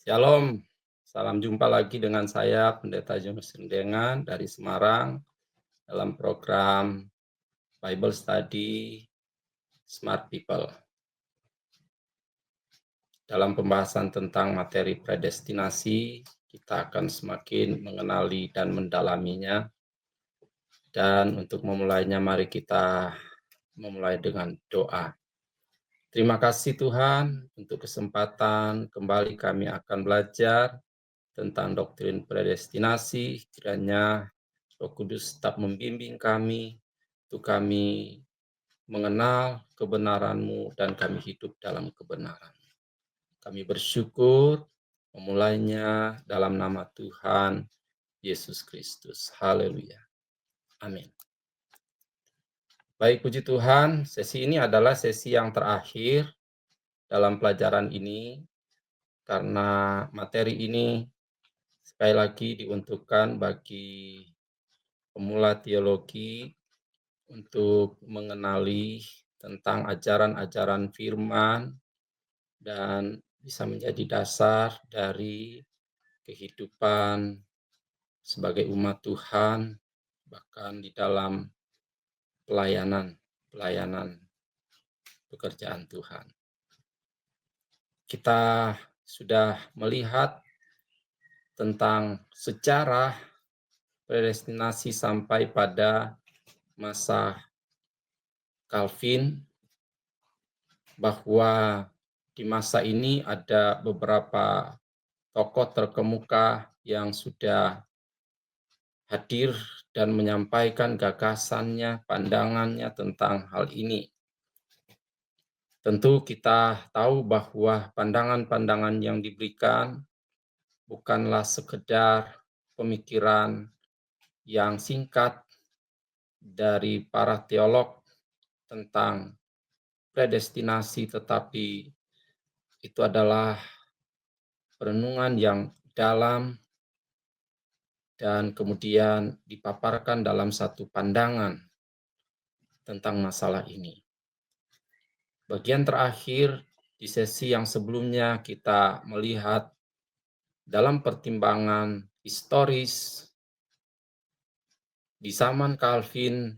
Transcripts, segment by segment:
Shalom, salam jumpa lagi dengan saya Pendeta Jonas Rendengan dari Semarang dalam program Bible Study Smart People. Dalam pembahasan tentang materi predestinasi, kita akan semakin mengenali dan mendalaminya. Dan untuk memulainya, mari kita memulai dengan doa. Terima kasih Tuhan untuk kesempatan kembali kami akan belajar tentang doktrin predestinasi. Kiranya Roh Kudus tetap membimbing kami untuk kami mengenal kebenaran-Mu dan kami hidup dalam kebenaran. Kami bersyukur memulainya dalam nama Tuhan Yesus Kristus. Haleluya. Amin. Baik, puji Tuhan, sesi ini adalah sesi yang terakhir dalam pelajaran ini, karena materi ini sekali lagi diuntukkan bagi pemula teologi untuk mengenali tentang ajaran-ajaran firman dan bisa menjadi dasar dari kehidupan sebagai umat Tuhan, bahkan di dalam pelayanan pekerjaan Tuhan. Kita sudah melihat tentang sejarah predestinasi sampai pada masa Calvin, bahwa di masa ini ada beberapa tokoh terkemuka yang sudah hadir dan menyampaikan gagasannya, pandangannya tentang hal ini. Tentu kita tahu bahwa pandangan-pandangan yang diberikan bukanlah sekedar pemikiran yang singkat dari para teolog tentang predestinasi, tetapi itu adalah perenungan yang dalam dan kemudian dipaparkan dalam satu pandangan tentang masalah ini. Bagian terakhir di sesi yang sebelumnya kita melihat dalam pertimbangan historis di zaman Calvin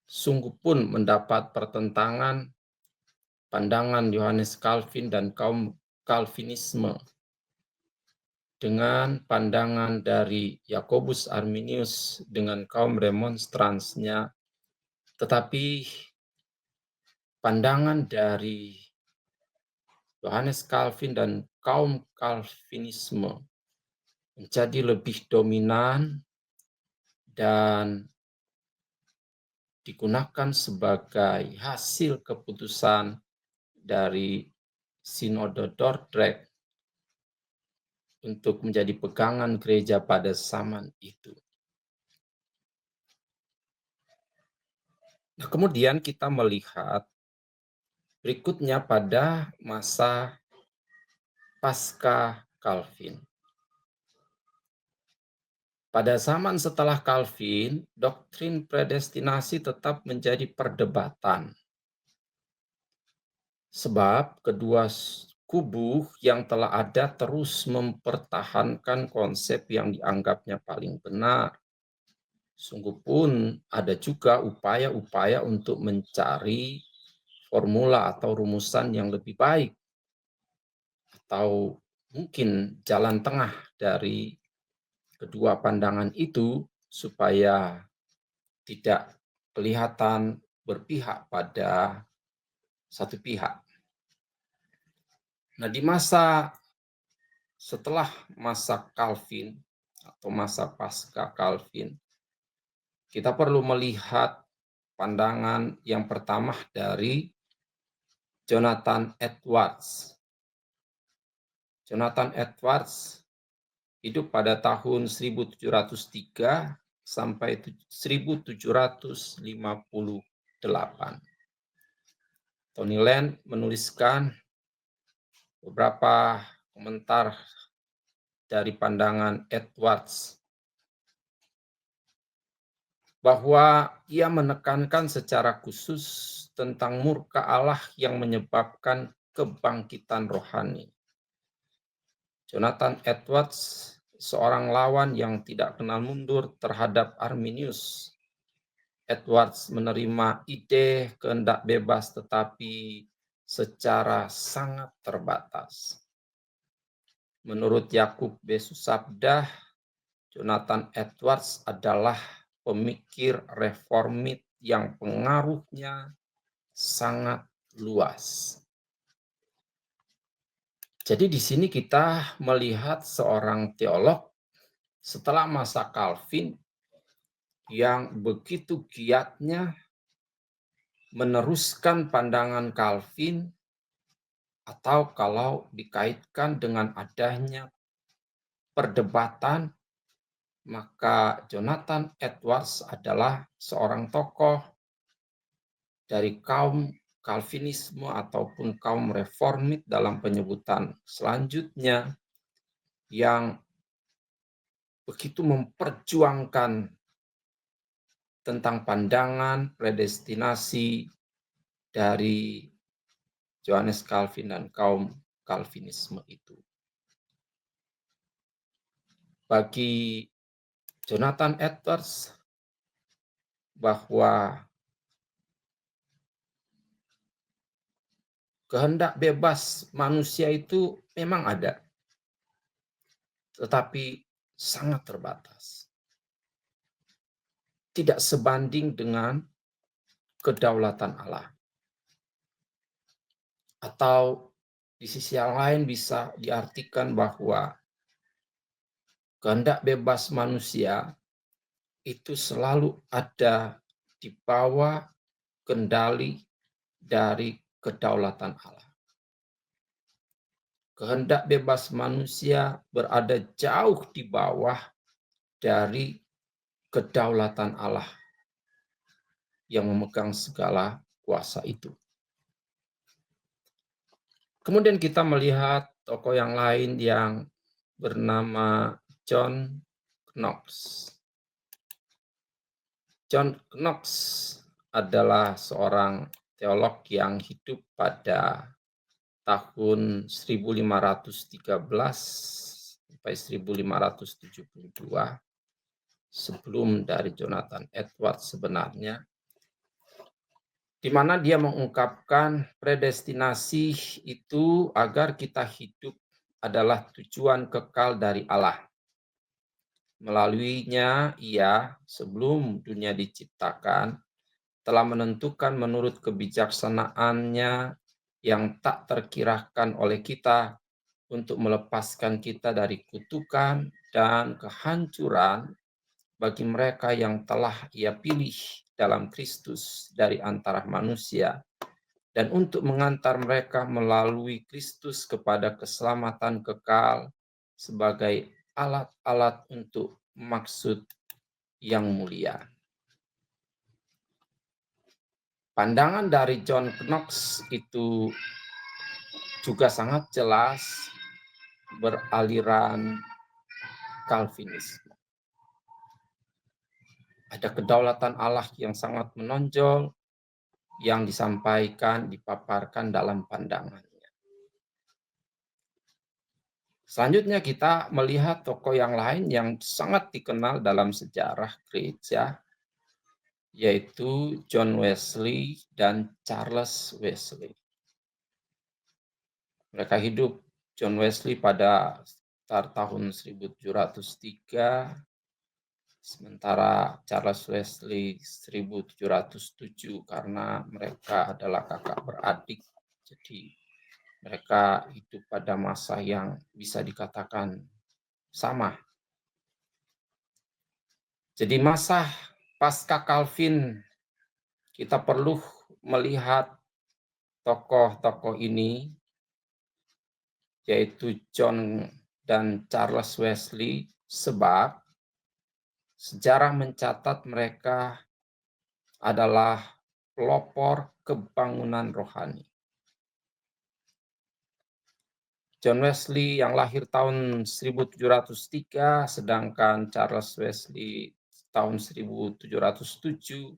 sungguh pun mendapat pertentangan pandangan Yohanes Calvin dan kaum Calvinisme dengan pandangan dari Yakobus Arminius dengan kaum remonstransnya, tetapi pandangan dari Yohanes Calvin dan kaum Calvinisme menjadi lebih dominan dan digunakan sebagai hasil keputusan dari Sinode Dordrecht untuk menjadi pegangan gereja pada zaman itu. Nah, kemudian kita melihat berikutnya pada masa pasca Calvin. Pada zaman setelah Calvin, doktrin predestinasi tetap menjadi perdebatan. Sebab kedua kubu yang telah ada terus mempertahankan konsep yang dianggapnya paling benar. Sungguh pun ada juga upaya-upaya untuk mencari formula atau rumusan yang lebih baik, atau mungkin jalan tengah dari kedua pandangan itu supaya tidak kelihatan berpihak pada satu pihak. Nah, di masa setelah masa Calvin atau masa pasca Calvin, kita perlu melihat pandangan yang pertama dari Jonathan Edwards. Jonathan Edwards hidup pada tahun 1703 sampai 1758. Tony Land menuliskan beberapa komentar dari pandangan Edwards, bahwa ia menekankan secara khusus tentang murka Allah yang menyebabkan kebangkitan rohani. Jonathan Edwards, seorang lawan yang tidak kenal mundur terhadap Arminius. Edwards menerima ide kehendak bebas tetapi secara sangat terbatas. Menurut Yakub B. Susabdah, Jonathan Edwards adalah pemikir reformit yang pengaruhnya sangat luas. Jadi di sini kita melihat seorang teolog setelah masa Calvin yang begitu giatnya meneruskan pandangan Calvin, atau kalau dikaitkan dengan adanya perdebatan, maka Jonathan Edwards adalah seorang tokoh dari kaum Calvinisme ataupun kaum reformit dalam penyebutan selanjutnya yang begitu memperjuangkan tentang pandangan predestinasi dari Johannes Calvin dan kaum Calvinisme itu. Bagi Jonathan Edwards, bahwa kehendak bebas manusia itu memang ada, tetapi sangat terbatas. Tidak sebanding dengan kedaulatan Allah. Atau di sisi yang lain bisa diartikan bahwa kehendak bebas manusia itu selalu ada di bawah kendali dari kedaulatan Allah. Kehendak bebas manusia berada jauh di bawah dari kedaulatan Allah yang memegang segala kuasa itu. Kemudian kita melihat tokoh yang lain yang bernama John Knox. John Knox adalah seorang teolog yang hidup pada tahun 1513 sampai 1572 sebelum dari Jonathan Edwards sebenarnya, di mana dia mengungkapkan predestinasi itu agar kita hidup adalah tujuan kekal dari Allah. Melaluinya ia sebelum dunia diciptakan telah menentukan menurut kebijaksanaannya yang tak terkirakan oleh kita untuk melepaskan kita dari kutukan dan kehancuran bagi mereka yang telah ia pilih dalam Kristus dari antara manusia, dan untuk mengantar mereka melalui Kristus kepada keselamatan kekal sebagai alat-alat untuk maksud yang mulia. Pandangan dari John Knox itu juga sangat jelas beraliran Calvinisme. Ada kedaulatan Allah yang sangat menonjol yang disampaikan, dipaparkan dalam pandangannya. Selanjutnya kita melihat tokoh yang lain yang sangat dikenal dalam sejarah gereja, yaitu John Wesley dan Charles Wesley. Mereka hidup, John Wesley pada sekitar tahun 1703, sementara Charles Wesley 1707, karena mereka adalah kakak beradik. Jadi mereka hidup pada masa yang bisa dikatakan sama. Jadi masa pasca Calvin, kita perlu melihat tokoh-tokoh ini, yaitu John dan Charles Wesley, sebab sejarah mencatat mereka adalah pelopor kebangunan rohani. John Wesley yang lahir tahun 1703, sedangkan Charles Wesley tahun 1707,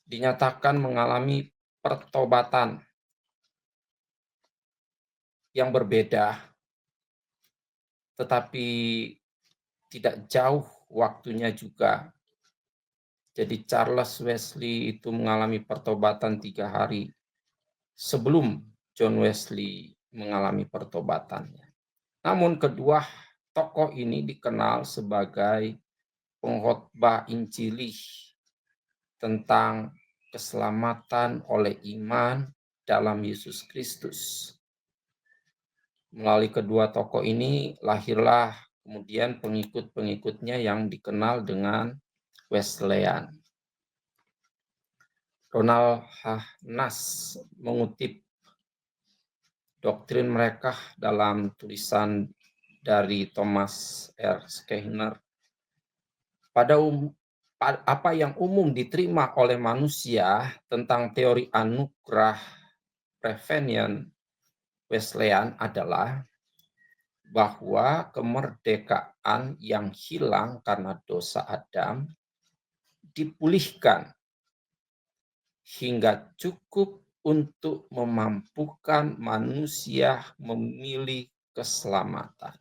dinyatakan mengalami pertobatan yang berbeda tetapi tidak jauh waktunya juga. Jadi Charles Wesley itu mengalami pertobatan 3 hari sebelum John Wesley mengalami pertobatannya. Namun kedua tokoh ini dikenal sebagai pengkhotbah Injili tentang keselamatan oleh iman dalam Yesus Kristus. Melalui kedua tokoh ini lahirlah kemudian pengikut-pengikutnya yang dikenal dengan Wesleyan. Ronald H. Nash mengutip doktrin mereka dalam tulisan dari Thomas R. Schreiner. Apa yang umum diterima oleh manusia tentang teori anugerah Prevenient Wesleyan adalah bahwa kemerdekaan yang hilang karena dosa Adam dipulihkan hingga cukup untuk memampukan manusia memilih keselamatan.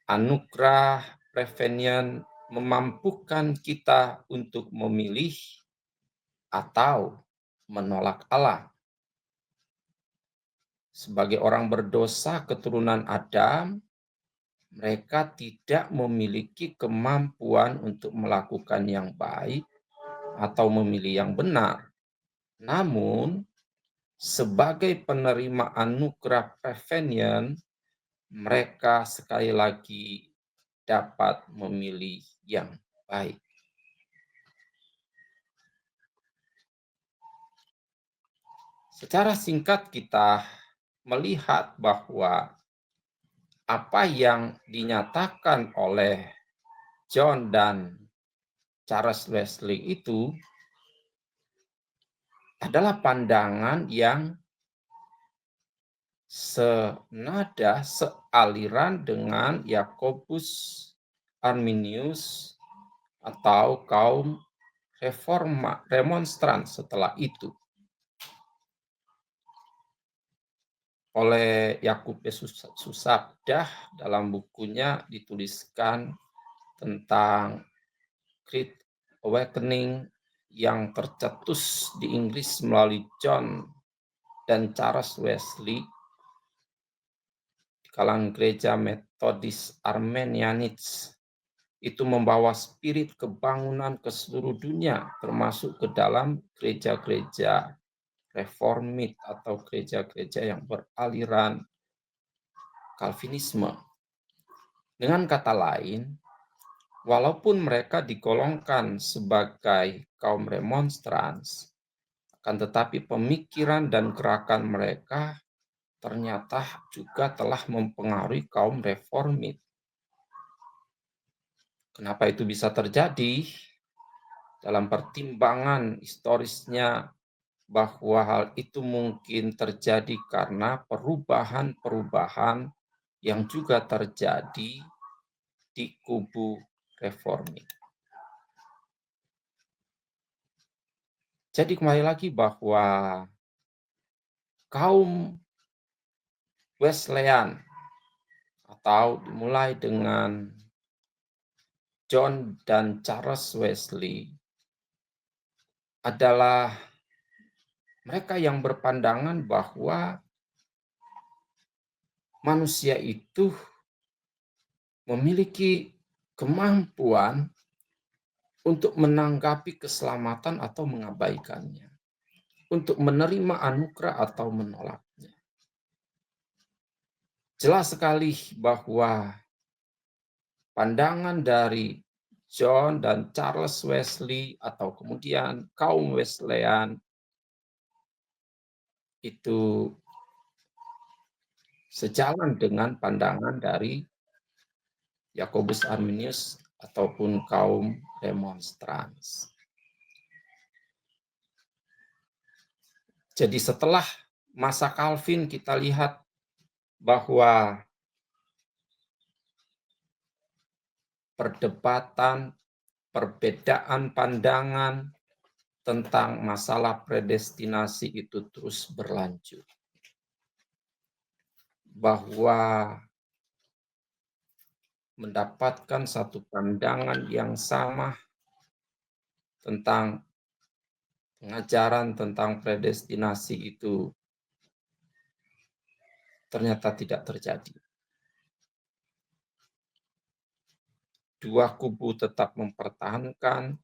Anugerah Prevenient memampukan kita untuk memilih atau menolak Allah. Sebagai orang berdosa keturunan Adam, mereka tidak memiliki kemampuan untuk melakukan yang baik atau memilih yang benar. Namun, sebagai penerima anugerah Prevenient, mereka sekali lagi dapat memilih yang baik. Secara singkat kita melihat bahwa apa yang dinyatakan oleh John dan Charles Wesley itu adalah pandangan yang senada, sealiran dengan Yakobus Arminius atau kaum remonstran setelah itu. Oleh Yakobus Susabdah dalam bukunya dituliskan tentang Great Awakening yang tercetus di Inggris melalui John dan Charles Wesley di kalangan gereja Metodis Armenianis. Itu membawa spirit kebangunan ke seluruh dunia, termasuk ke dalam gereja-gereja reformit atau gereja-gereja yang beraliran Calvinisme. Dengan kata lain, walaupun mereka digolongkan sebagai kaum remonstrans, akan tetapi pemikiran dan gerakan mereka ternyata juga telah mempengaruhi kaum reformit. Kenapa itu bisa terjadi? Dalam pertimbangan historisnya bahwa hal itu mungkin terjadi karena perubahan-perubahan yang juga terjadi di kubu reformit. Jadi kembali lagi bahwa kaum Wesleyan atau dimulai dengan John dan Charles Wesley adalah mereka yang berpandangan bahwa manusia itu memiliki kemampuan untuk menanggapi keselamatan atau mengabaikannya, untuk menerima anugerah atau menolaknya. Jelas sekali bahwa pandangan dari John dan Charles Wesley atau kemudian kaum Wesleyan itu sejalan dengan pandangan dari Yakobus Arminius ataupun kaum remonstrans. Jadi setelah masa Calvin kita lihat bahwa perdebatan, perbedaan pandangan tentang masalah predestinasi itu terus berlanjut. Bahwa mendapatkan satu pandangan yang sama tentang pengajaran tentang predestinasi itu ternyata tidak terjadi. Dua kubu tetap mempertahankan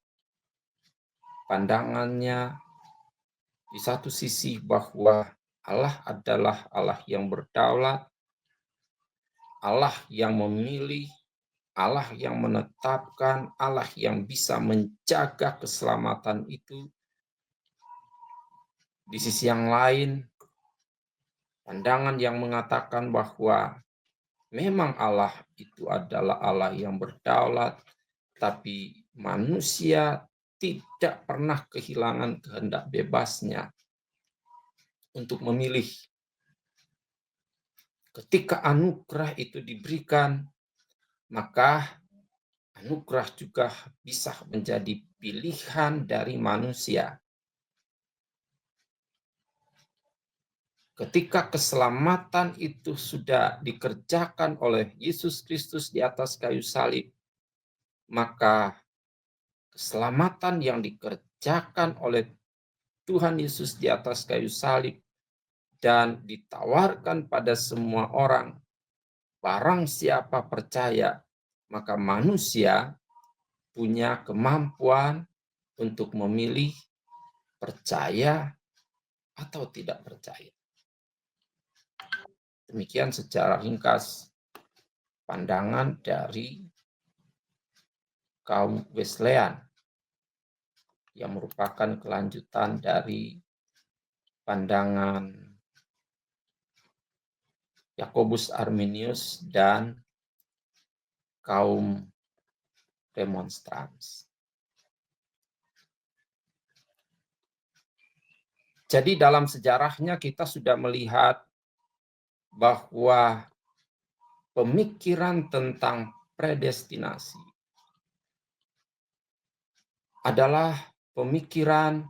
pandangannya di satu sisi bahwa Allah adalah Allah yang berdaulat, Allah yang memilih, Allah yang menetapkan, Allah yang bisa menjaga keselamatan itu. Di sisi yang lain, pandangan yang mengatakan bahwa memang Allah itu adalah Allah yang berdaulat, tapi manusia tidak pernah kehilangan kehendak bebasnya untuk memilih. Ketika anugerah itu diberikan, maka anugerah juga bisa menjadi pilihan dari manusia. Ketika keselamatan itu sudah dikerjakan oleh Yesus Kristus di atas kayu salib, maka keselamatan yang dikerjakan oleh Tuhan Yesus di atas kayu salib dan ditawarkan pada semua orang, barang siapa percaya, maka manusia punya kemampuan untuk memilih percaya atau tidak percaya. Demikian secara ringkas pandangan dari kaum Wesleyan yang merupakan kelanjutan dari pandangan Yakobus Arminius dan kaum Remonstrans. Jadi dalam sejarahnya kita sudah melihat bahwa pemikiran tentang predestinasi adalah pemikiran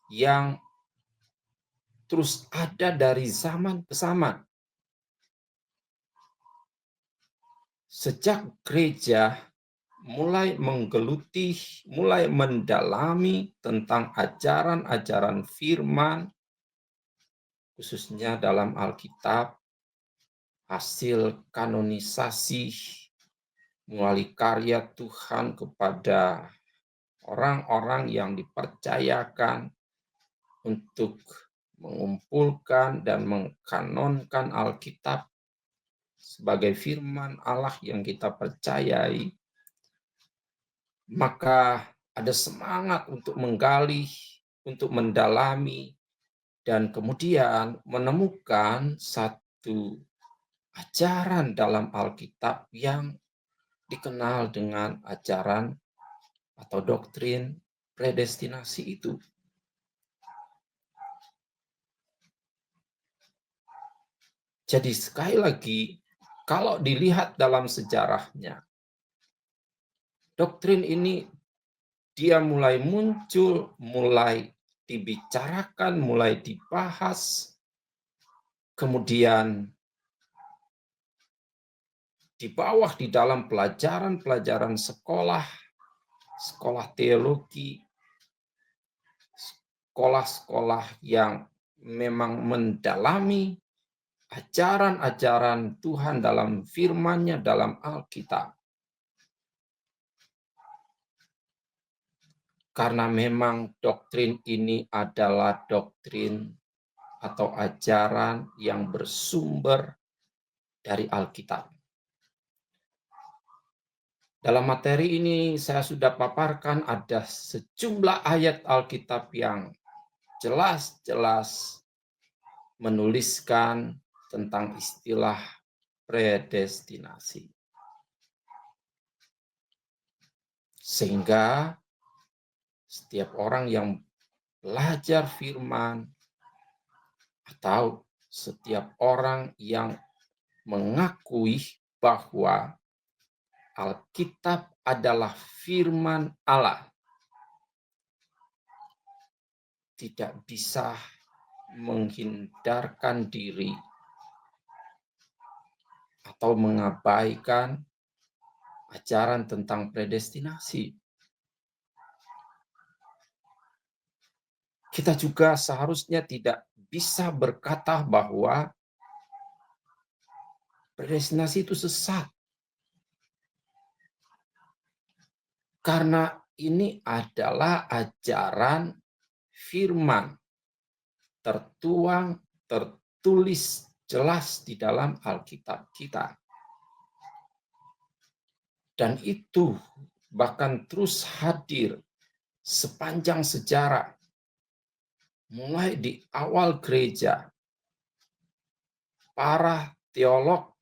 yang terus ada dari zaman ke zaman. Sejak gereja mulai menggeluti, mulai mendalami tentang ajaran-ajaran firman, khususnya dalam Alkitab, hasil kanonisasi melalui karya Tuhan kepada orang-orang yang dipercayakan untuk mengumpulkan dan mengkanonkan Alkitab sebagai firman Allah yang kita percayai, maka ada semangat untuk menggali, untuk mendalami, dan kemudian menemukan satu ajaran dalam Alkitab yang dikenal dengan ajaran atau doktrin predestinasi itu. Jadi sekali lagi, kalau dilihat dalam sejarahnya, doktrin ini dia mulai muncul, mulai dibicarakan, mulai dibahas, kemudian di bawah di dalam pelajaran-pelajaran sekolah, sekolah teologi, sekolah-sekolah yang memang mendalami ajaran-ajaran Tuhan dalam firman-Nya dalam Alkitab. Karena memang doktrin ini adalah doktrin atau ajaran yang bersumber dari Alkitab. Dalam materi ini saya sudah paparkan ada sejumlah ayat Alkitab yang jelas-jelas menuliskan tentang istilah predestinasi. Sehingga setiap orang yang belajar firman atau setiap orang yang mengakui bahwa Alkitab adalah firman Allah tidak bisa menghindarkan diri atau mengabaikan ajaran tentang predestinasi. Kita juga seharusnya tidak bisa berkata bahwa predestinasi itu sesat. Karena ini adalah ajaran firman, tertuang, tertulis jelas di dalam Alkitab kita. Dan itu bahkan terus hadir sepanjang sejarah. Mulai di awal gereja, para teolog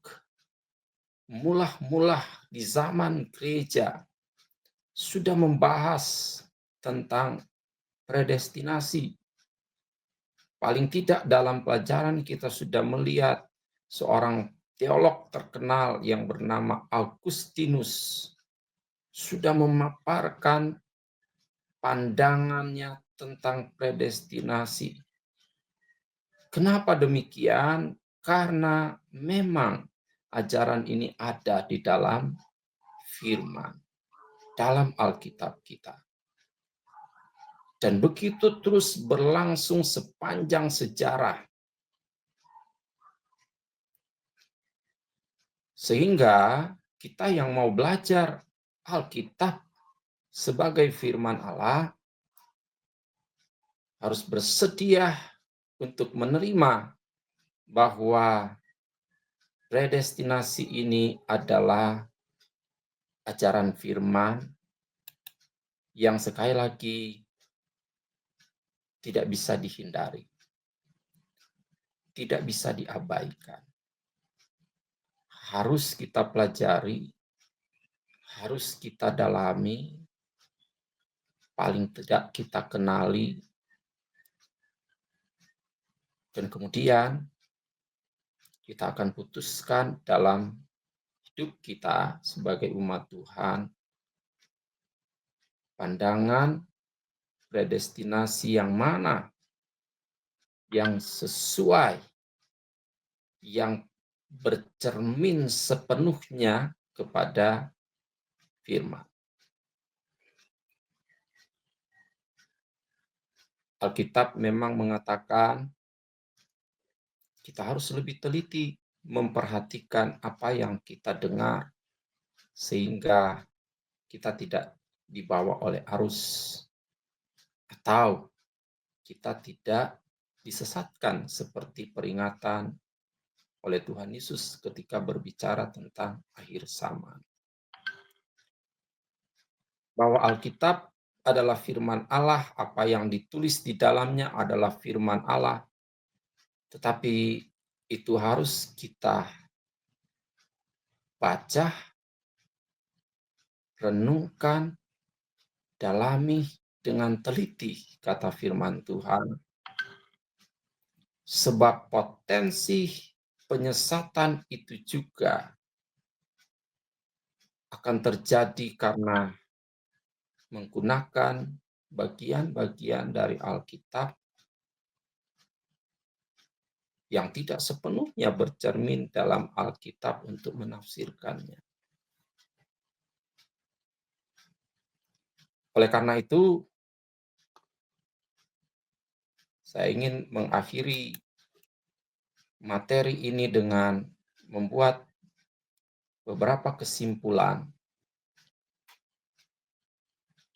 mulah-mulah di zaman gereja sudah membahas tentang predestinasi. Paling tidak dalam pelajaran kita sudah melihat seorang teolog terkenal yang bernama Augustinus sudah memaparkan pandangannya tentang predestinasi. Kenapa demikian? Karena memang ajaran ini ada di dalam firman, dalam Alkitab kita. Dan begitu terus berlangsung sepanjang sejarah. Sehingga kita yang mau belajar Alkitab sebagai firman Allah harus bersedia untuk menerima bahwa predestinasi ini adalah ajaran firman yang sekali lagi tidak bisa dihindari, tidak bisa diabaikan. Harus kita pelajari, harus kita dalami, paling tidak kita kenali, dan kemudian kita akan putuskan dalam hidup kita sebagai umat Tuhan, pandangan predestinasi yang mana yang sesuai, yang bercermin sepenuhnya kepada firman. Alkitab memang mengatakan kita harus lebih teliti memperhatikan apa yang kita dengar sehingga kita tidak dibawa oleh arus atau kita tidak disesatkan seperti peringatan oleh Tuhan Yesus ketika berbicara tentang akhir zaman. Bahwa Alkitab adalah firman Allah, apa yang ditulis di dalamnya adalah firman Allah, tetapi itu harus kita baca, renungkan, dalami dengan teliti, kata firman Tuhan. Sebab potensi penyesatan itu juga akan terjadi karena menggunakan bagian-bagian dari Alkitab yang tidak sepenuhnya bercermin dalam Alkitab untuk menafsirkannya. Oleh karena itu, saya ingin mengakhiri materi ini dengan membuat beberapa kesimpulan.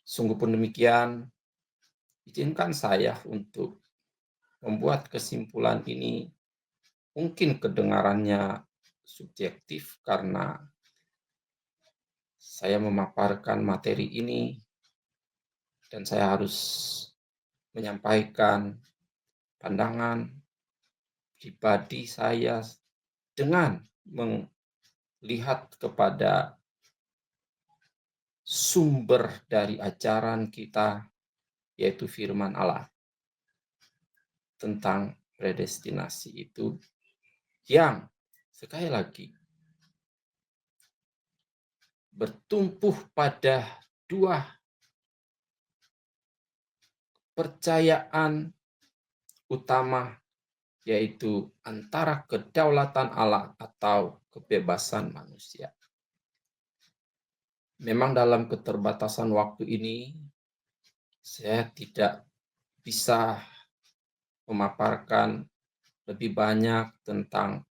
Sungguh pun demikian, izinkan saya untuk membuat kesimpulan ini mungkin kedengarannya subjektif karena saya memaparkan materi ini dan saya harus menyampaikan pandangan pribadi saya dengan melihat kepada sumber dari ajaran kita, yaitu firman Allah tentang predestinasi itu, yang sekali lagi bertumpu pada dua percayaan utama, yaitu antara kedaulatan Allah atau kebebasan manusia. Memang dalam keterbatasan waktu ini, saya tidak bisa memaparkan lebih banyak tentang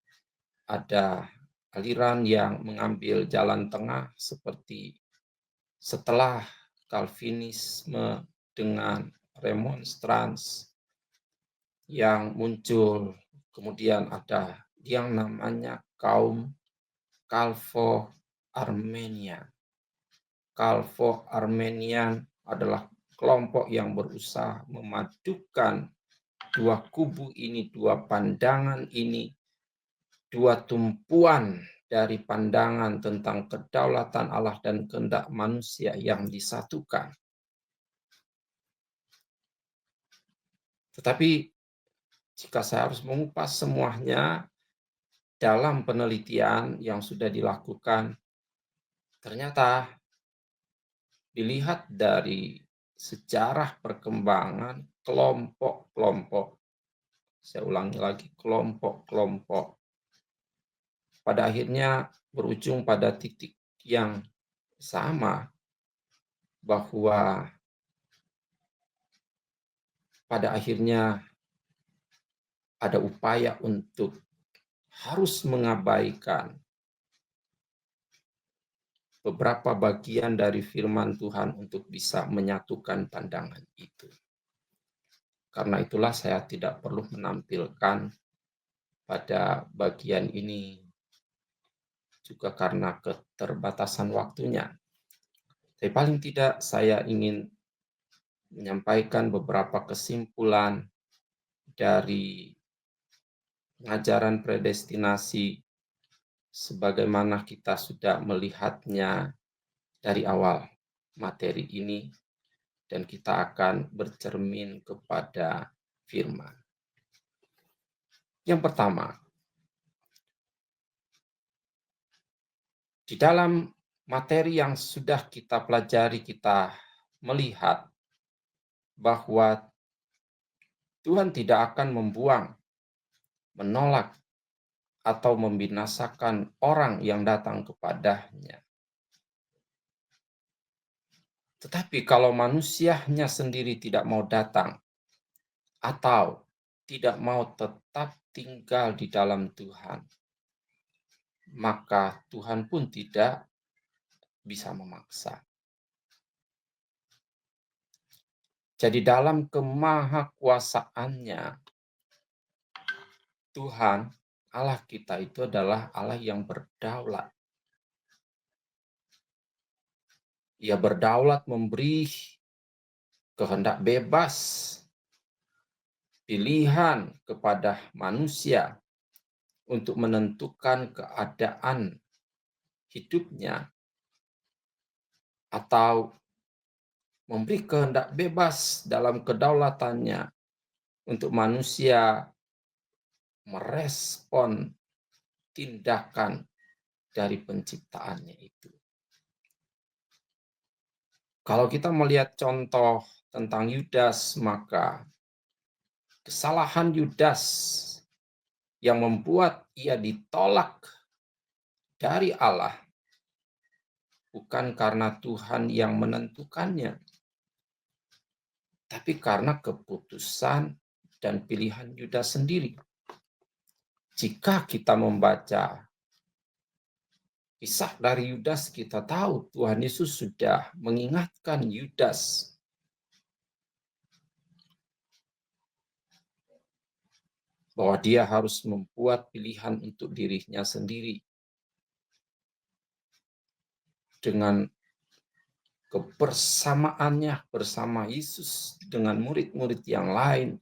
ada aliran yang mengambil jalan tengah seperti setelah Calvinisme dengan Remonstrans yang muncul, kemudian ada yang namanya kaum Calvo-Armenian. Calvo-Armenian adalah kelompok yang berusaha memadukan dua kubu ini, dua pandangan ini, dua tumpuan dari pandangan tentang kedaulatan Allah dan kehendak manusia yang disatukan. Tetapi jika saya harus mengupas semuanya dalam penelitian yang sudah dilakukan, ternyata dilihat dari sejarah perkembangan kelompok-kelompok, saya ulangi lagi, kelompok-kelompok, pada akhirnya berujung pada titik yang sama, bahwa pada akhirnya ada upaya untuk harus mengabaikan beberapa bagian dari firman Tuhan untuk bisa menyatukan pandangan itu. Karena itulah saya tidak perlu menampilkan pada bagian ini, juga karena keterbatasan waktunya. Tapi paling tidak saya ingin menyampaikan beberapa kesimpulan dari pengajaran predestinasi sebagaimana kita sudah melihatnya dari awal materi ini, dan kita akan bercermin kepada firman. Yang pertama, di dalam materi yang sudah kita pelajari, kita melihat bahwa Tuhan tidak akan membuang, menolak, atau membinasakan orang yang datang kepadanya. Tetapi kalau manusianya sendiri tidak mau datang, atau tidak mau tetap tinggal di dalam Tuhan, maka Tuhan pun tidak bisa memaksa. Jadi dalam kemahakuasaannya, Tuhan Allah kita itu adalah Allah yang berdaulat. Ia berdaulat memberi kehendak bebas, pilihan kepada manusia untuk menentukan keadaan hidupnya, atau memberi kehendak bebas dalam kedaulatannya untuk manusia merespon tindakan dari penciptaannya itu. Kalau kita melihat contoh tentang Yudas, maka kesalahan Yudas yang membuat ia ditolak dari Allah bukan karena Tuhan yang menentukannya, tapi karena keputusan dan pilihan Yudas sendiri. Jika kita membaca kisah dari Yudas, kita tahu Tuhan Yesus sudah mengingatkan Yudas bahwa dia harus membuat pilihan untuk dirinya sendiri dengan kebersamaannya bersama Yesus dengan murid-murid yang lain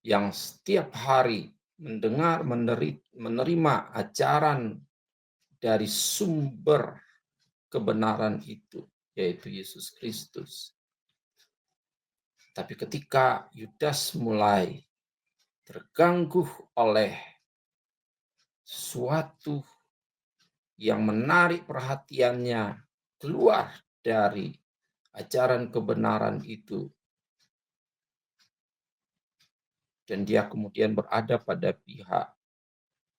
yang setiap hari mendengar, menerima ajaran dari sumber kebenaran itu, yaitu Yesus Kristus. Tapi ketika Yudas mulai terganggu oleh sesuatu yang menarik perhatiannya keluar dari ajaran kebenaran itu, dan dia kemudian berada pada pihak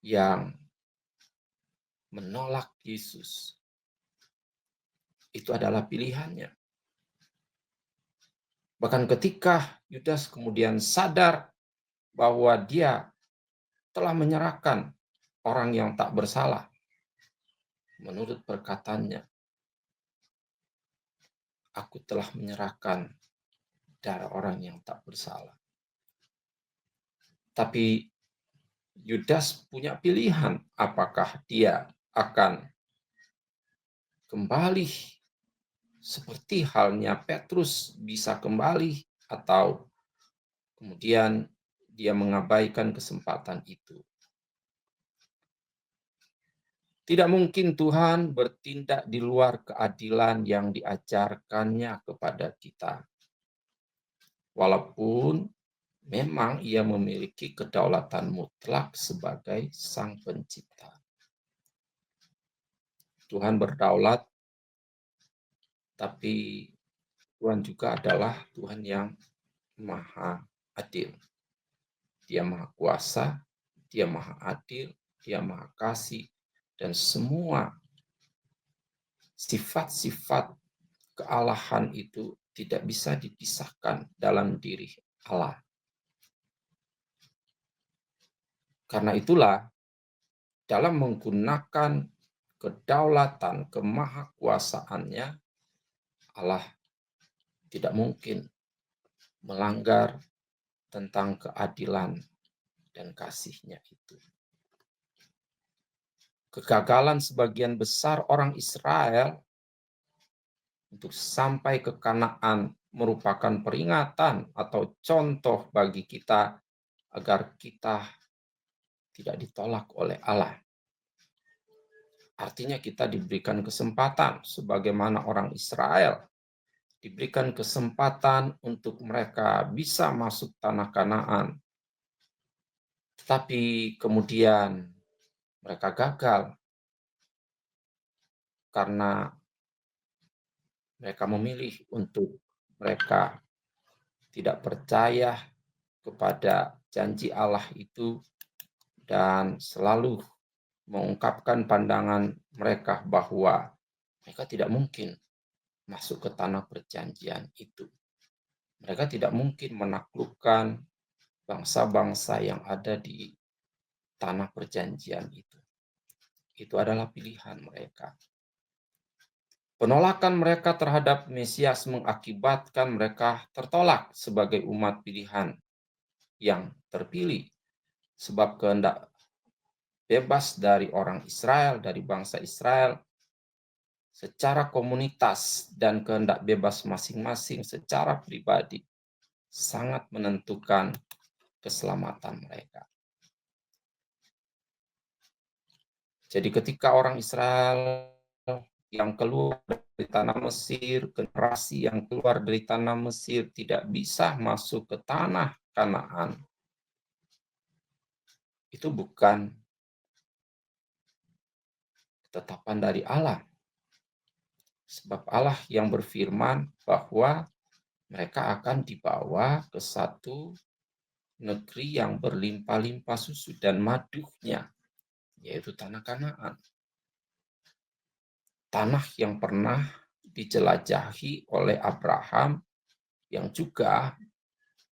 yang menolak Yesus, itu adalah pilihannya. Bahkan ketika Yudas kemudian sadar bahwa dia telah menyerahkan orang yang tak bersalah, menurut perkataannya, aku telah menyerahkan darah orang yang tak bersalah. Tapi Yudas punya pilihan, apakah dia akan kembali seperti halnya Petrus bisa kembali, atau kemudian dia mengabaikan kesempatan itu. Tidak mungkin Tuhan bertindak di luar keadilan yang diajarkannya kepada kita. Walaupun memang ia memiliki kedaulatan mutlak sebagai Sang Pencipta. Tuhan berdaulat, tapi Tuhan juga adalah Tuhan yang maha adil. Dia maha kuasa, dia maha adil, dia maha kasih, dan semua sifat-sifat kealahan itu tidak bisa dipisahkan dalam diri Allah. Karena itulah, dalam menggunakan kedaulatan kemahakuasaannya, Allah tidak mungkin melanggar tentang keadilan dan kasih-Nya itu. Kegagalan sebagian besar orang Israel untuk sampai ke Kanaan merupakan peringatan atau contoh bagi kita agar kita tidak ditolak oleh Allah. Artinya kita diberikan kesempatan sebagaimana orang Israel diberikan kesempatan untuk mereka bisa masuk tanah Kanaan. Tetapi kemudian mereka gagal karena mereka memilih untuk mereka tidak percaya kepada janji Allah itu dan selalu mengungkapkan pandangan mereka bahwa mereka tidak mungkin masuk ke tanah perjanjian itu. Mereka tidak mungkin menaklukkan bangsa-bangsa yang ada di tanah perjanjian itu. Itu adalah pilihan mereka. Penolakan mereka terhadap Mesias mengakibatkan mereka tertolak sebagai umat pilihan yang terpilih, sebab kehendak bebas dari orang Israel, dari bangsa Israel, secara komunitas dan kehendak bebas masing-masing secara pribadi sangat menentukan keselamatan mereka. Jadi ketika orang Israel yang keluar dari tanah Mesir, generasi yang keluar dari tanah Mesir tidak bisa masuk ke tanah Kanaan, itu bukan ketetapan dari Allah. Sebab Allah yang berfirman bahwa mereka akan dibawa ke satu negeri yang berlimpah-limpah susu dan madunya, yaitu tanah Kanaan. Tanah yang pernah dijelajahi oleh Abraham, yang juga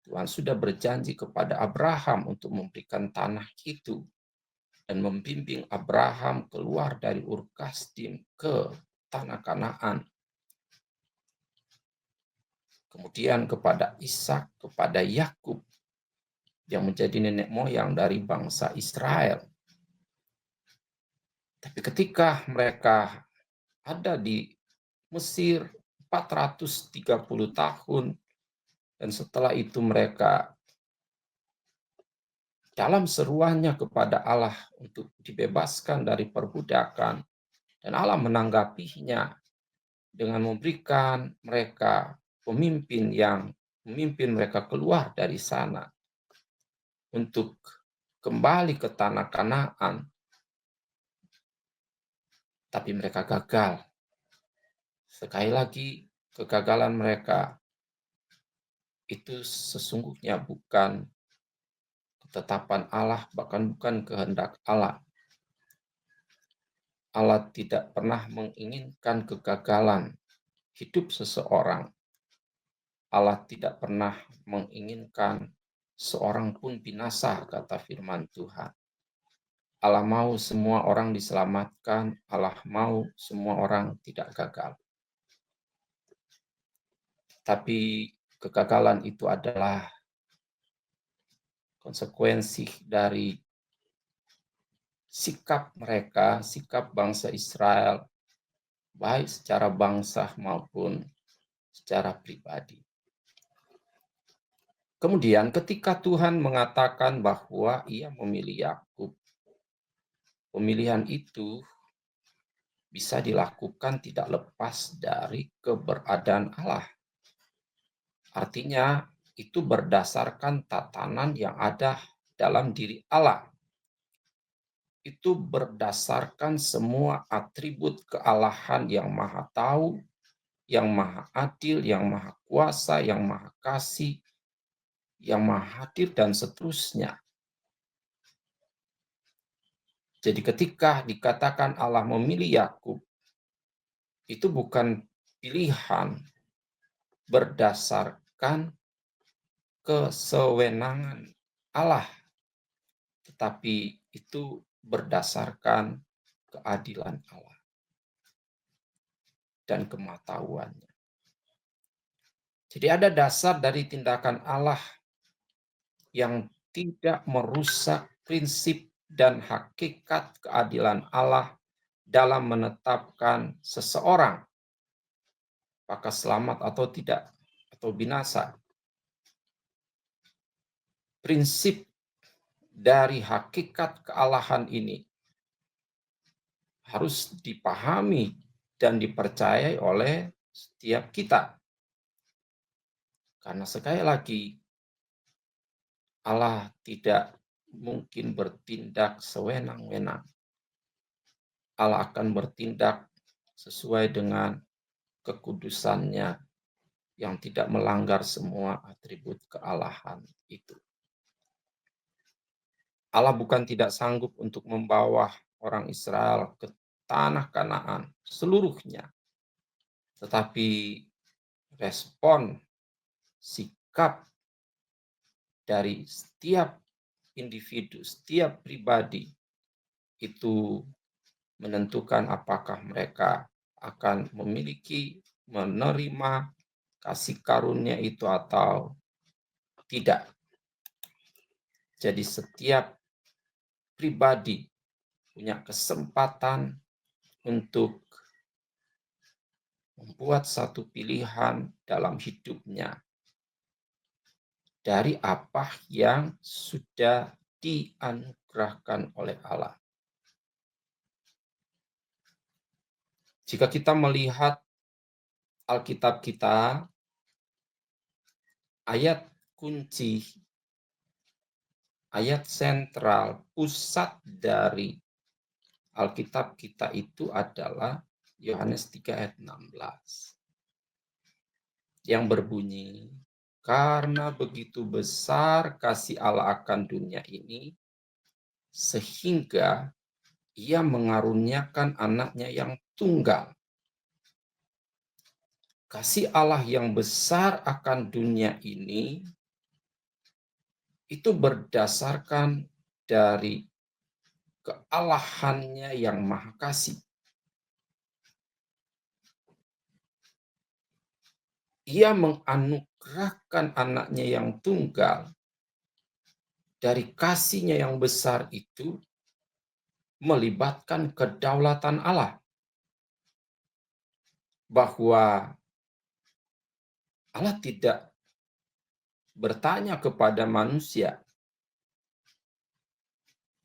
Tuhan sudah berjanji kepada Abraham untuk memberikan tanah itu dan membimbing Abraham keluar dari Ur Kasdim ke tanah Kanaan. Kemudian kepada Ishak, kepada Yakub yang menjadi nenek moyang dari bangsa Israel. Tapi ketika mereka ada di Mesir 430 tahun, dan setelah itu mereka dalam seruannya kepada Allah untuk dibebaskan dari perbudakan, dan Allah menanggapinya dengan memberikan mereka pemimpin yang memimpin mereka keluar dari sana untuk kembali ke tanah Kanaan. Tapi mereka gagal. Sekali lagi, kegagalan mereka itu sesungguhnya bukan ketetapan Allah, bahkan bukan kehendak Allah. Allah tidak pernah menginginkan kegagalan hidup seseorang. Allah tidak pernah menginginkan seorang pun binasa, kata firman Tuhan. Allah mau semua orang diselamatkan, Allah mau semua orang tidak gagal. Tapi kegagalan itu adalah konsekuensi dari sikap mereka, sikap bangsa Israel, baik secara bangsa maupun secara pribadi. Kemudian ketika Tuhan mengatakan bahwa Ia memilih Yakub, pemilihan itu bisa dilakukan tidak lepas dari keberadaan Allah. Artinya itu berdasarkan tatanan yang ada dalam diri Allah. Itu berdasarkan semua atribut kealahan yang Maha Tahu, yang Maha Adil, yang Maha Kuasa, yang Maha Kasih, yang Maha Hadir, dan seterusnya. Jadi ketika dikatakan Allah memilih Yakub, itu bukan pilihan berdasarkan kesewenangan Allah, tetapi itu berdasarkan keadilan Allah dan kemahtahuannya. Jadi ada dasar dari tindakan Allah yang tidak merusak prinsip dan hakikat keadilan Allah dalam menetapkan seseorang apakah selamat atau tidak, atau binasa. Prinsip dari hakikat kealahan ini harus dipahami dan dipercayai oleh setiap kita. Karena sekali lagi, Allah tidak mungkin bertindak sewenang-wenang. Allah akan bertindak sesuai dengan kekudusannya yang tidak melanggar semua atribut kealahan itu. Allah bukan tidak sanggup untuk membawa orang Israel ke tanah Kanaan seluruhnya. Tetapi respon sikap dari setiap individu, setiap pribadi itu menentukan apakah mereka akan memiliki, menerima kasih karunia itu atau tidak. Jadi setiap pribadi punya kesempatan untuk membuat satu pilihan dalam hidupnya dari apa yang sudah dianugerahkan oleh Allah. Jika kita melihat Alkitab kita, ayat kunci, ayat sentral, pusat dari Alkitab kita itu adalah Yohanes 3 ayat 16. Yang berbunyi, karena begitu besar kasih Allah akan dunia ini, sehingga Ia mengaruniakan anaknya yang tunggal. Kasih Allah yang besar akan dunia ini, itu berdasarkan dari kealahannya yang maha kasih. Ia menganugerahkan anaknya yang tunggal. Dari kasihnya yang besar itu melibatkan kedaulatan Allah. Bahwa Allah tidak bertanya kepada manusia,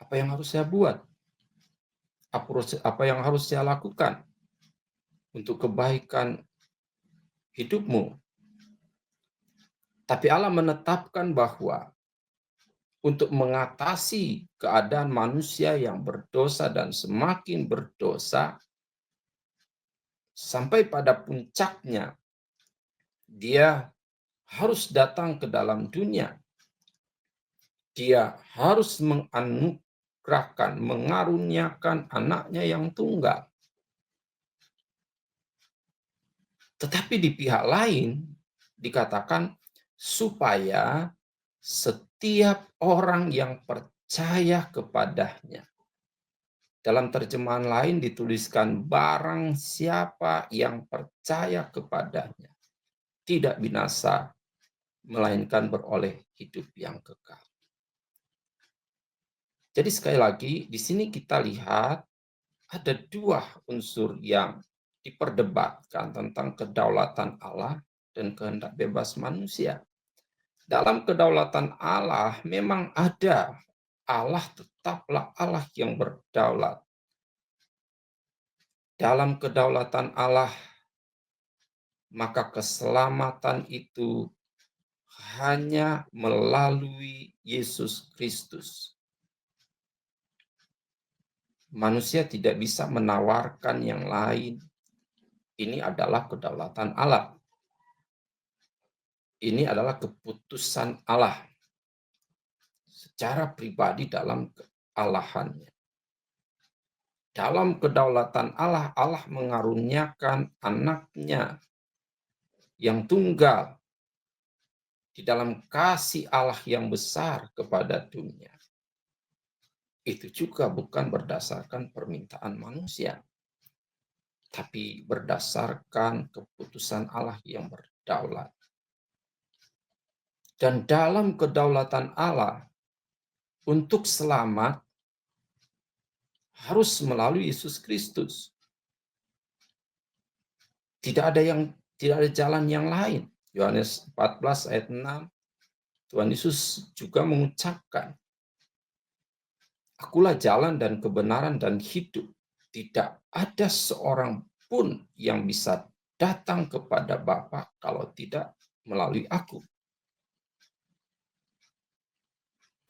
apa yang harus saya buat? Apa yang harus saya lakukan untuk kebaikan hidupmu? Tapi Allah menetapkan bahwa untuk mengatasi keadaan manusia yang berdosa dan semakin berdosa, sampai pada puncaknya, Dia harus datang ke dalam dunia. Dia harus menganugerahkan, mengaruniakan anaknya yang tunggal. Tetapi di pihak lain dikatakan supaya setiap orang yang percaya kepadanya. Dalam terjemahan lain dituliskan barang siapa yang percaya kepadanya tidak binasa, melainkan beroleh hidup yang kekal. Jadi sekali lagi di sini kita lihat ada dua unsur yang diperdebatkan tentang kedaulatan Allah dan kehendak bebas manusia. Dalam kedaulatan Allah memang ada, Allah tetaplah Allah yang berdaulat. Dalam kedaulatan Allah, maka keselamatan itu hanya melalui Yesus Kristus. Manusia tidak bisa menawarkan yang lain. Ini adalah kedaulatan Allah. Ini adalah keputusan Allah secara pribadi dalam kealahannya. Dalam kedaulatan Allah, Allah mengaruniakan anaknya yang tunggal di dalam kasih Allah yang besar kepada dunia. Itu juga bukan berdasarkan permintaan manusia, tapi berdasarkan keputusan Allah yang berdaulat. Dan dalam kedaulatan Allah, untuk selamat harus melalui Yesus Kristus. Tidak ada jalan yang lain. Yohanes 14 ayat 6, Tuhan Yesus juga mengucapkan, Akulah jalan dan kebenaran dan hidup. Tidak ada seorang pun yang bisa datang kepada Bapa kalau tidak melalui aku.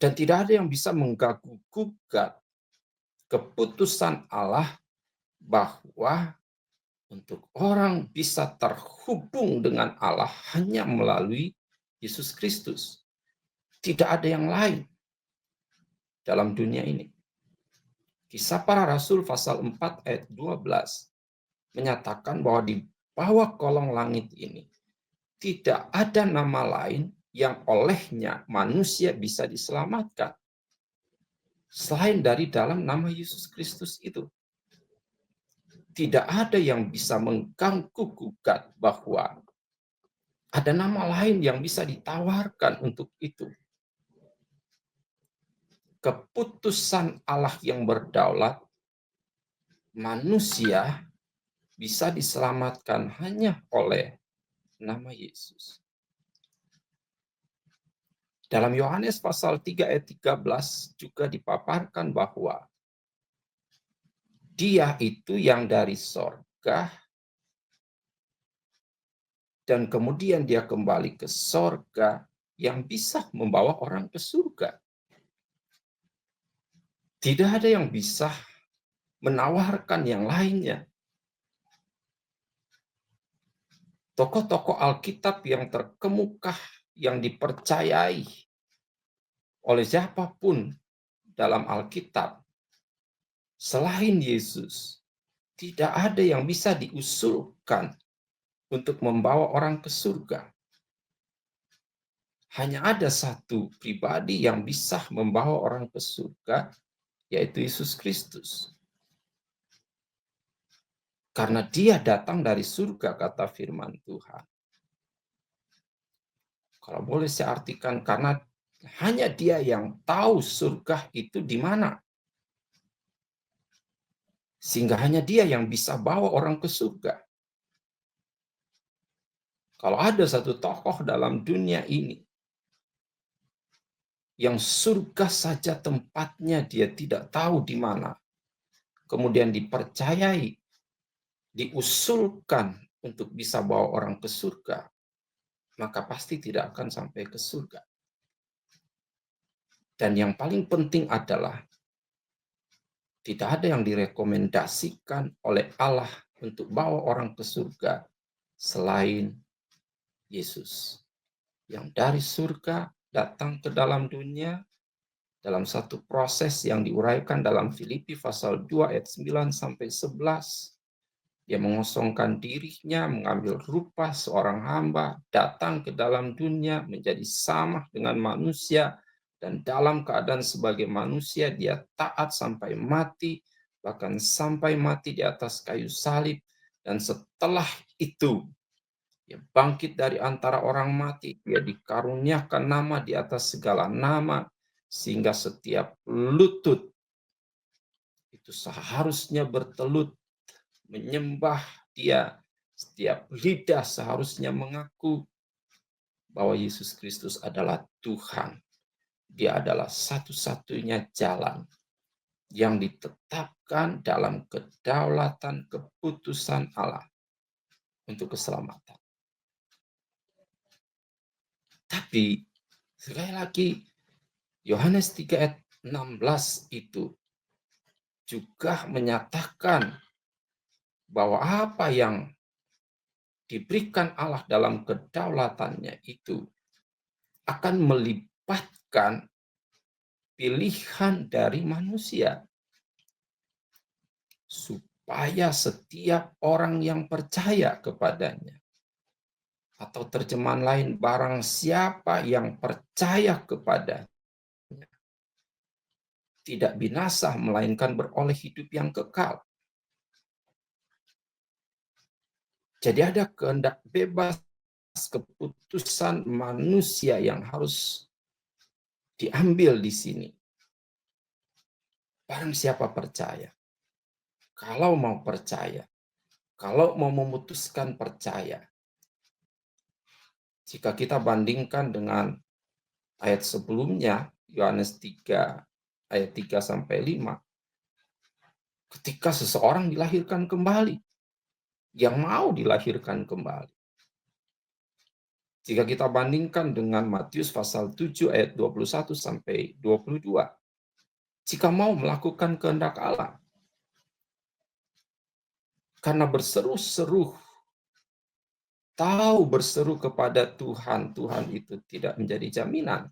Dan tidak ada yang bisa mengganggu-gugat keputusan Allah bahwa untuk orang bisa terhubung dengan Allah hanya melalui Yesus Kristus. Tidak ada yang lain dalam dunia ini. Kisah Para Rasul pasal 4 ayat 12 menyatakan bahwa di bawah kolong langit ini tidak ada nama lain yang olehnya manusia bisa diselamatkan selain dari dalam nama Yesus Kristus itu. Tidak ada yang bisa mengganggu-gugat bahwa ada nama lain yang bisa ditawarkan untuk itu. Keputusan Allah yang berdaulat, manusia bisa diselamatkan hanya oleh nama Yesus. Dalam Yohanes pasal 3 ayat 13 juga dipaparkan bahwa Dia itu yang dari sorga dan kemudian dia kembali ke sorga yang bisa membawa orang ke surga. Tidak ada yang bisa menawarkan yang lainnya. Tokoh-tokoh Alkitab yang terkemuka, yang dipercayai oleh siapapun dalam Alkitab, selain Yesus, tidak ada yang bisa diusulkan untuk membawa orang ke surga. Hanya ada satu pribadi yang bisa membawa orang ke surga, yaitu Yesus Kristus. Karena dia datang dari surga, kata firman Tuhan. Kalau boleh saya artikan, karena hanya dia yang tahu surga itu di mana. Sehingga hanya dia yang bisa bawa orang ke surga. Kalau ada satu tokoh dalam dunia ini yang surga saja tempatnya dia tidak tahu di mana, kemudian dipercayai, diusulkan untuk bisa bawa orang ke surga, maka pasti tidak akan sampai ke surga. Dan yang paling penting adalah tidak ada yang direkomendasikan oleh Allah untuk bawa orang ke surga selain Yesus. Yang dari surga datang ke dalam dunia dalam satu proses yang diuraikan dalam Filipi pasal 2 ayat 9 sampai 11. Dia mengosongkan dirinya, mengambil rupa seorang hamba, datang ke dalam dunia menjadi sama dengan manusia, dan dalam keadaan sebagai manusia dia taat sampai mati, bahkan sampai mati di atas kayu salib. Dan setelah itu dia bangkit dari antara orang mati, dia dikaruniakan nama di atas segala nama, sehingga setiap lutut itu seharusnya bertelut menyembah dia. Setiap lidah seharusnya mengaku bahwa Yesus Kristus adalah Tuhan. Dia adalah satu-satunya jalan yang ditetapkan dalam kedaulatan keputusan Allah untuk keselamatan. Tapi sekali lagi Yohanes 3 ayat 16 itu juga menyatakan bahwa apa yang diberikan Allah dalam kedaulatannya itu akan melibatkan pilihan dari manusia supaya setiap orang yang percaya kepadanya, atau terjemahan lain, barang siapa yang percaya kepadanya tidak binasa melainkan beroleh hidup yang kekal. Jadi ada kehendak bebas keputusan manusia yang harus diambil di sini. Barang siapa percaya, kalau mau percaya, kalau mau memutuskan percaya, jika kita bandingkan dengan ayat sebelumnya, Yohanes 3 ayat 3 sampai 5, ketika seseorang dilahirkan kembali, yang mau dilahirkan kembali. Jika kita bandingkan dengan Matius pasal 7 ayat 21 sampai 22, jika mau melakukan kehendak Allah, karena berseru-seru, tahu berseru kepada Tuhan, Tuhan itu tidak menjadi jaminan.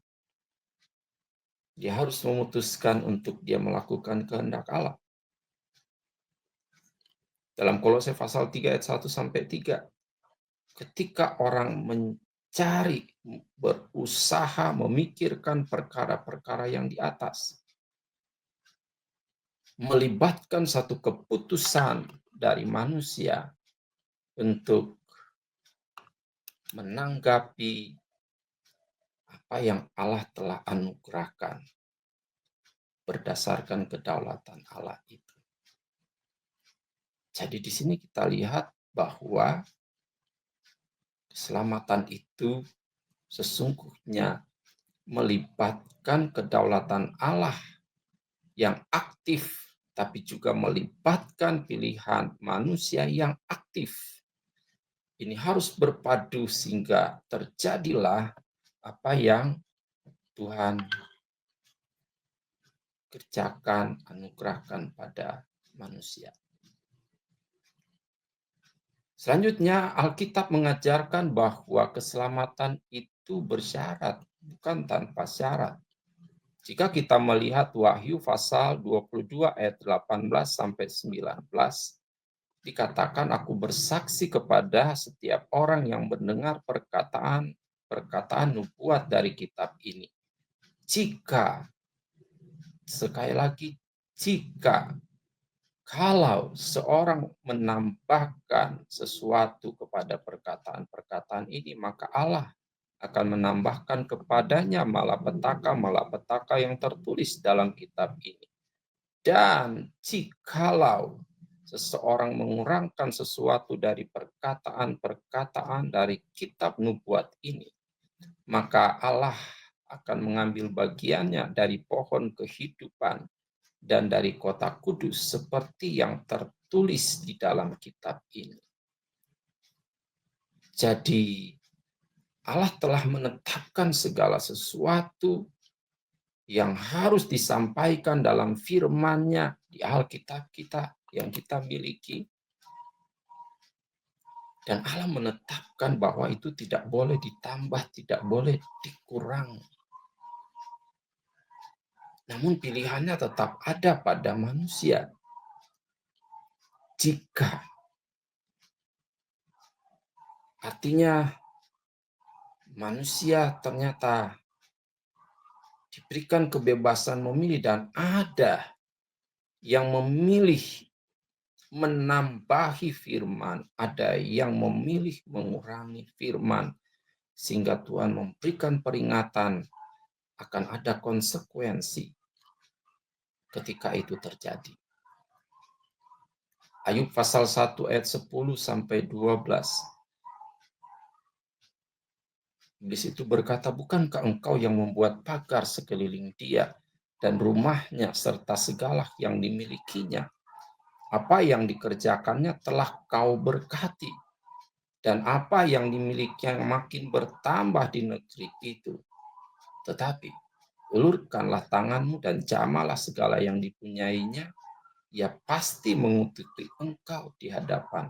Dia harus memutuskan untuk dia melakukan kehendak Allah. Dalam Kolose pasal 3 ayat 1 sampai 3, ketika orang mencari, berusaha memikirkan perkara-perkara yang di atas, melibatkan satu keputusan dari manusia untuk menanggapi apa yang Allah telah anugerahkan berdasarkan kedaulatan Allah itu. Jadi di sini kita lihat bahwa keselamatan itu sesungguhnya melibatkan kedaulatan Allah yang aktif, tapi juga melibatkan pilihan manusia yang aktif. Ini harus berpadu sehingga terjadilah apa yang Tuhan kerjakan, anugerahkan pada manusia. Selanjutnya, Alkitab mengajarkan bahwa keselamatan itu bersyarat, bukan tanpa syarat. Jika kita melihat Wahyu pasal 22 ayat 18 sampai 19, dikatakan, aku bersaksi kepada setiap orang yang mendengar perkataan nubuat dari kitab ini. Jika, sekali lagi, jika kalau seorang menambahkan sesuatu kepada perkataan-perkataan ini, maka Allah akan menambahkan kepadanya malapetaka yang tertulis dalam kitab ini. Dan jikalau seseorang mengurangkan sesuatu dari perkataan-perkataan dari kitab nubuat ini, maka Allah akan mengambil bagiannya dari pohon kehidupan dan dari kota kudus seperti yang tertulis di dalam kitab ini. Jadi Allah telah menetapkan segala sesuatu yang harus disampaikan dalam firman-Nya di Alkitab kita yang kita miliki. Dan Allah menetapkan bahwa itu tidak boleh ditambah, tidak boleh dikurangi. Namun pilihannya tetap ada pada manusia. Jika Artinya manusia ternyata diberikan kebebasan memilih dan ada yang memilih menambahi firman, ada yang memilih mengurangi firman, sehingga Tuhan memberikan peringatan akan ada konsekuensi ketika itu terjadi. Ayub pasal 1 ayat 10 sampai 12. Iblis itu berkata, bukankah engkau yang membuat pagar sekeliling dia dan rumahnya serta segala yang dimilikinya? Apa yang dikerjakannya telah kau berkati, dan apa yang dimilikinya makin bertambah di negeri itu. Tetapi ulurkanlah tanganmu dan jamalah segala yang dipunyainya, ia pasti mengutuki engkau di hadapan.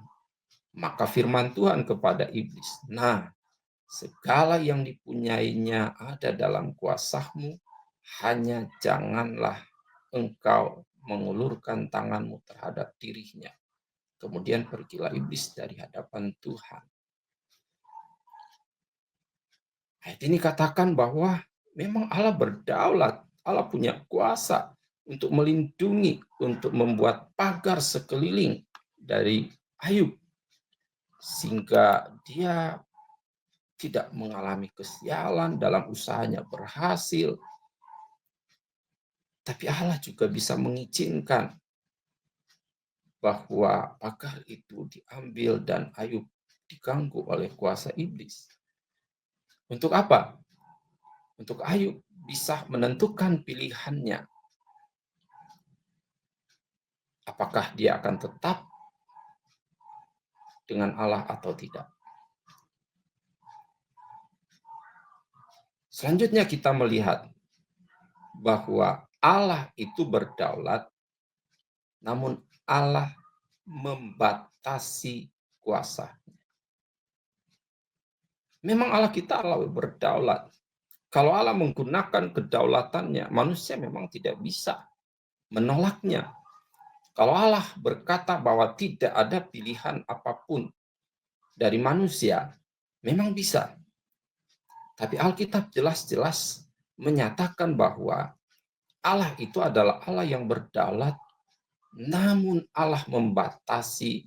Maka firman Tuhan kepada iblis, nah, segala yang dipunyainya ada dalam kuasamu, hanya janganlah engkau mengulurkan tanganmu terhadap dirinya. Kemudian pergilah iblis dari hadapan Tuhan. Ayat ini katakan bahwa memang Allah berdaulat, Allah punya kuasa untuk melindungi, untuk membuat pagar sekeliling dari Ayub, sehingga dia tidak mengalami kesialan dalam usahanya berhasil. Tapi Allah juga bisa mengizinkan bahwa pagar itu diambil dan Ayub diganggu oleh kuasa iblis. Untuk apa? Untuk Ayub bisa menentukan pilihannya. Apakah dia akan tetap dengan Allah atau tidak. Selanjutnya kita melihat bahwa Allah itu berdaulat, namun Allah membatasi kuasa. Memang Allah kita Allah berdaulat. Kalau Allah menggunakan kedaulatannya, manusia memang tidak bisa menolaknya. Kalau Allah berkata bahwa tidak ada pilihan apapun dari manusia, memang bisa. Tapi Alkitab jelas-jelas menyatakan bahwa Allah itu adalah Allah yang berdaulat, namun Allah membatasi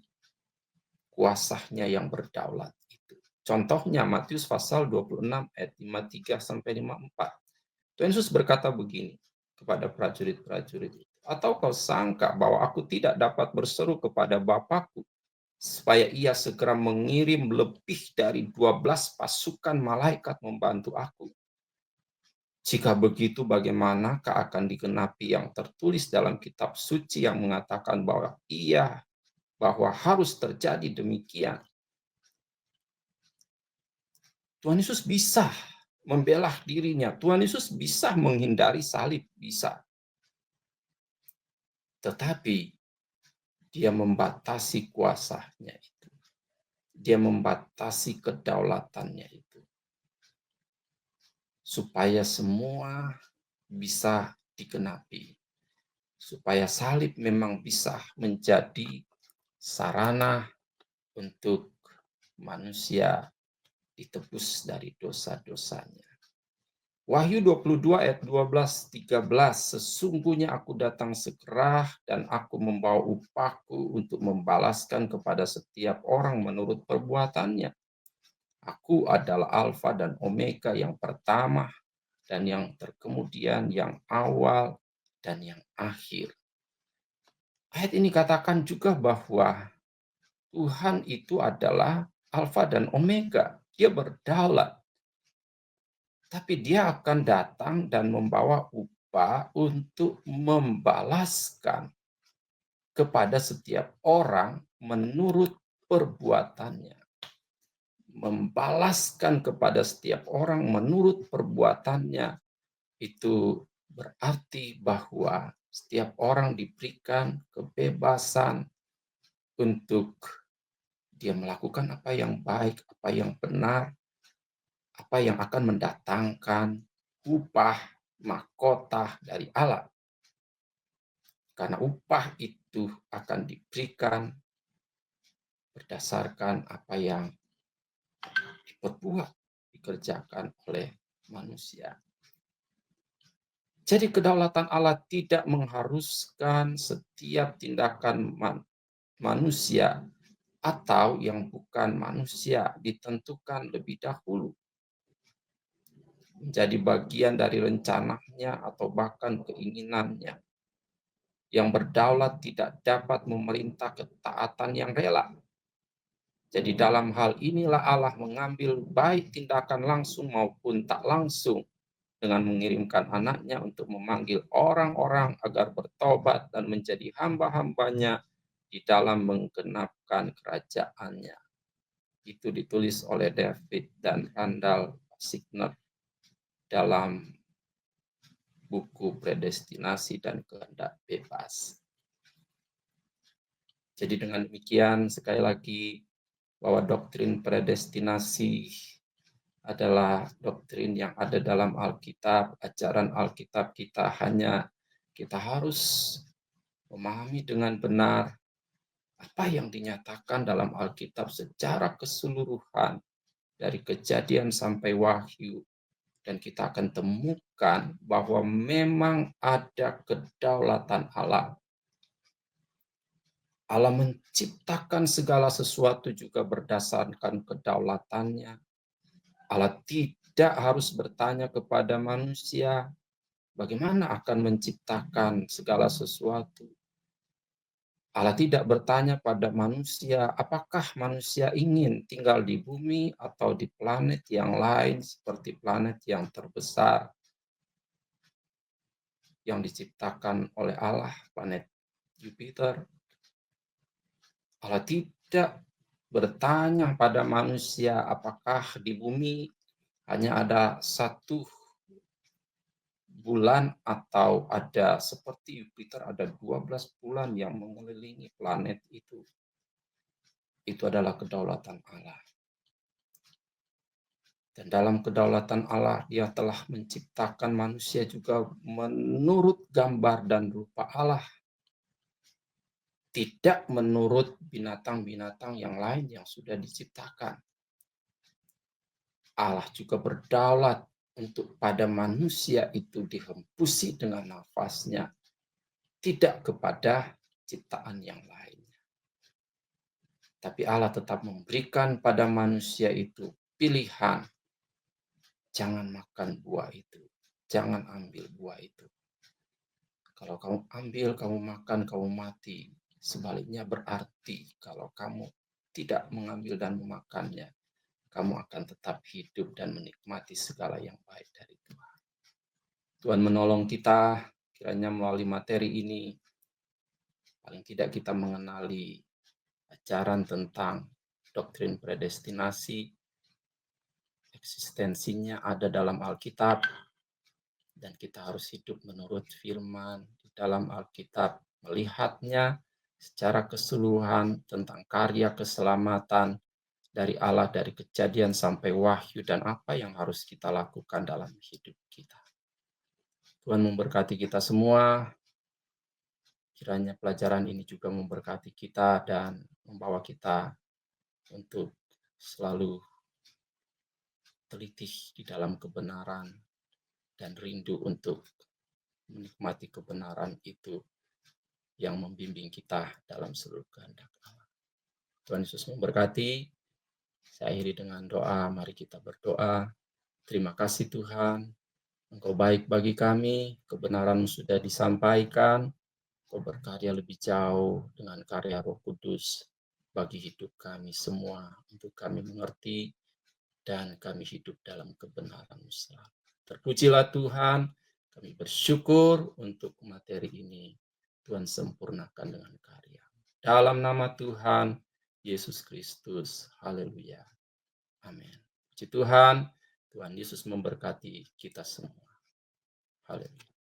kuasanya yang berdaulat itu. Contohnya Matius pasal 26 ayat 53 sampai 54. Tuhan Yesus berkata begini kepada prajurit-prajurit itu, atau kau sangka bahwa aku tidak dapat berseru kepada Bapakku supaya ia segera mengirim lebih dari 12 pasukan malaikat membantu aku? Jika begitu, bagaimanakah akan digenapi yang tertulis dalam kitab suci yang mengatakan bahwa harus terjadi demikian? Tuhan Yesus bisa membela dirinya. Tuhan Yesus bisa menghindari salib, bisa. Tetapi dia membatasi kuasanya itu. Dia membatasi kedaulatannya itu. Supaya semua bisa digenapi. Supaya salib memang bisa menjadi sarana untuk manusia ditebus dari dosa-dosanya. Wahyu 22 ayat 12-13, sesungguhnya aku datang segera dan aku membawa upahku untuk membalaskan kepada setiap orang menurut perbuatannya. Aku adalah Alfa dan Omega, yang pertama dan yang terkemudian, yang awal dan yang akhir. Ayat ini katakan juga bahwa Tuhan itu adalah Alfa dan Omega. Dia berdaulat. Tapi dia akan datang dan membawa upah untuk membalaskan kepada setiap orang menurut perbuatannya. Membalaskan kepada setiap orang menurut perbuatannya, itu berarti bahwa setiap orang diberikan kebebasan untuk dia melakukan apa yang baik, apa yang benar, apa yang akan mendatangkan upah mahkota dari Allah. Karena upah itu akan diberikan berdasarkan apa yang diperbuat, dikerjakan oleh manusia. Jadi kedaulatan Allah tidak mengharuskan setiap tindakan manusia atau yang bukan manusia ditentukan lebih dahulu menjadi bagian dari rencananya atau bahkan keinginannya. Yang berdaulat tidak dapat memerintah ketaatan yang rela. Jadi dalam hal inilah Allah mengambil baik tindakan langsung maupun tak langsung dengan mengirimkan anaknya untuk memanggil orang-orang agar bertobat dan menjadi hamba-hambanya di dalam menggenapkan kerajaannya. Itu ditulis oleh David dan Randall Signer dalam buku Predestinasi dan Kehendak Bebas. Jadi dengan demikian sekali lagi bahwa doktrin predestinasi adalah doktrin yang ada dalam Alkitab, ajaran Alkitab kita, hanya kita harus memahami dengan benar apa yang dinyatakan dalam Alkitab secara keseluruhan dari Kejadian sampai Wahyu, dan kita akan temukan bahwa memang ada kedaulatan Allah. Allah menciptakan segala sesuatu juga berdasarkan kedaulatannya. Allah tidak harus bertanya kepada manusia bagaimana akan menciptakan segala sesuatu. Allah tidak bertanya pada manusia, apakah manusia ingin tinggal di bumi atau di planet yang lain seperti planet yang terbesar yang diciptakan oleh Allah, planet Jupiter. Allah tidak bertanya pada manusia apakah di bumi hanya ada satu bulan atau ada seperti Jupiter ada 12 bulan yang mengelilingi planet itu. Itu adalah kedaulatan Allah. Dan dalam kedaulatan Allah, Dia telah menciptakan manusia juga menurut gambar dan rupa Allah. Tidak menurut binatang-binatang yang lain yang sudah diciptakan. Allah juga berdaulat untuk pada manusia itu dihembusi dengan nafasnya, tidak kepada ciptaan yang lainnya. Tapi Allah tetap memberikan pada manusia itu pilihan, jangan makan buah itu, jangan ambil buah itu. Kalau kamu ambil, kamu makan, kamu mati. Sebaliknya berarti kalau kamu tidak mengambil dan memakannya, kamu akan tetap hidup dan menikmati segala yang baik dari Tuhan. Tuhan menolong kita, kiranya melalui materi ini, paling tidak kita mengenali ajaran tentang doktrin predestinasi, eksistensinya ada dalam Alkitab, dan kita harus hidup menurut firman di dalam Alkitab, melihatnya secara keseluruhan tentang karya keselamatan dari Allah, dari Kejadian sampai Wahyu, dan apa yang harus kita lakukan dalam hidup kita. Tuhan memberkati kita semua. Kiranya pelajaran ini juga memberkati kita dan membawa kita untuk selalu teliti di dalam kebenaran dan rindu untuk menikmati kebenaran itu yang membimbing kita dalam seluruh kehendak Allah. Tuhan Yesus memberkati. Saya akhiri dengan doa. Mari kita berdoa. Terima kasih Tuhan, Engkau baik bagi kami, kebenaran sudah disampaikan, Engkau berkarya lebih jauh dengan karya Roh Kudus bagi hidup kami semua, untuk kami mengerti dan kami hidup dalam kebenaran-Mu selalu. Terpujilah Tuhan, kami bersyukur untuk materi ini. Tuhan sempurnakan dengan karya. Dalam nama Tuhan Yesus Kristus. Haleluya. Amin. Puji Tuhan, Tuhan Yesus memberkati kita semua. Haleluya.